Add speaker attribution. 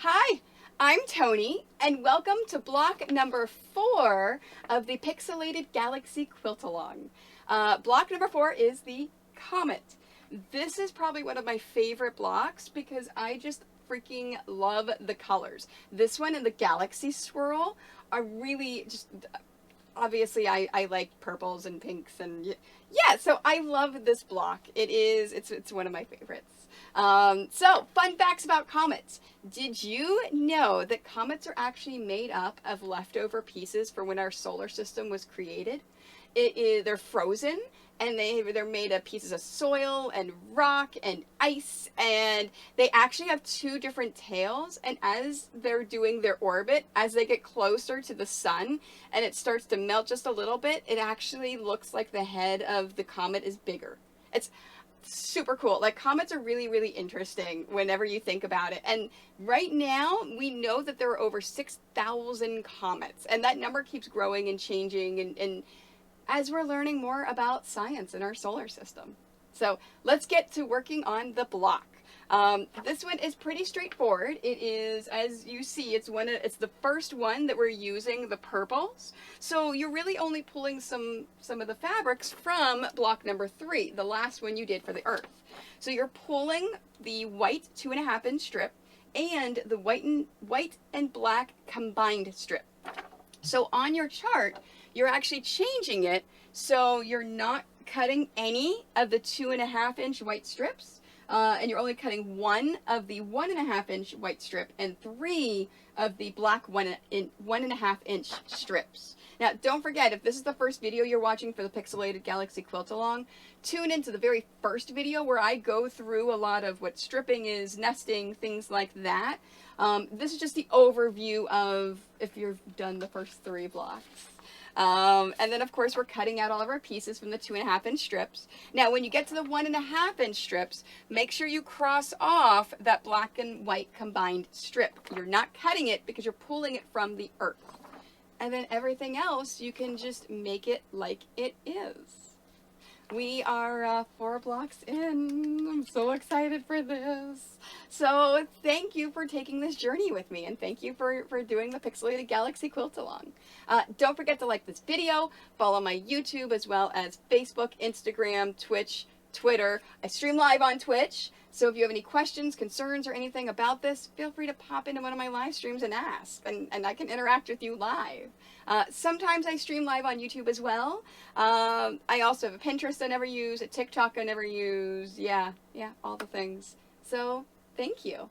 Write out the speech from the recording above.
Speaker 1: Hi, I'm Tony, and welcome to block number 4 of the Pixelated Galaxy Quilt-Along. Block number 4 is the Comet. This is probably one of my favorite blocks because I just freaking love the colors. This one and the Galaxy Swirl are really just... Obviously, I like purples and pinks, and yeah, so I love this block. It's one of my favorites. So, fun facts about comets. Did you know that comets are actually made up of leftover pieces from when our solar system was created? They're frozen, and they're made of pieces of soil and rock and ice, and they actually have two different tails, and as they're doing their orbit, as they get closer to the sun and it starts to melt just a little bit, it actually looks like the head of the comet is bigger. It's super cool. Like, comets are really, really interesting whenever you think about it. And right now, we know that there are over 6,000 comets, and that number keeps growing and changing, and as we're learning more about science in our solar system. So let's get to working on the block. This one is pretty straightforward. It is, as you see, it's the first one that we're using, the purples. So you're really only pulling some of the fabrics from block number 3, the last one you did for the Earth. So you're pulling the white 2.5-inch strip and the white and black combined strip. So on your chart, you're actually changing it so you're not cutting any of the 2.5-inch white strips, and you're only cutting one of the 1.5-inch white strip and 3 of the black 1.5-inch strips. Now, don't forget, if this is the first video you're watching for the Pixelated Galaxy Quilt-Along, tune into the very first video where I go through a lot of what stripping is, nesting, things like that. This is just the overview of if you've done the first 3 blocks. And then, of course, we're cutting out all of our pieces from the 2.5-inch strips. Now, when you get to the 1.5-inch strips, make sure you cross off that black and white combined strip. You're not cutting it because you're pulling it from the Earth. And then everything else, you can just make it like it is. We are 4 blocks in. I'm so excited for this. So thank you for taking this journey with me, and thank you for doing the Pixelated Galaxy Quilt-Along. Don't forget to like this video, follow my YouTube as well as Facebook, Instagram, Twitch, Twitter. I stream live on Twitch, so if you have any questions, concerns, or anything about this, feel free to pop into one of my live streams and ask, and I can interact with you live. Sometimes I stream live on YouTube as well. I also have a Pinterest I never use, a TikTok I never use. Yeah, all the things. So, thank you.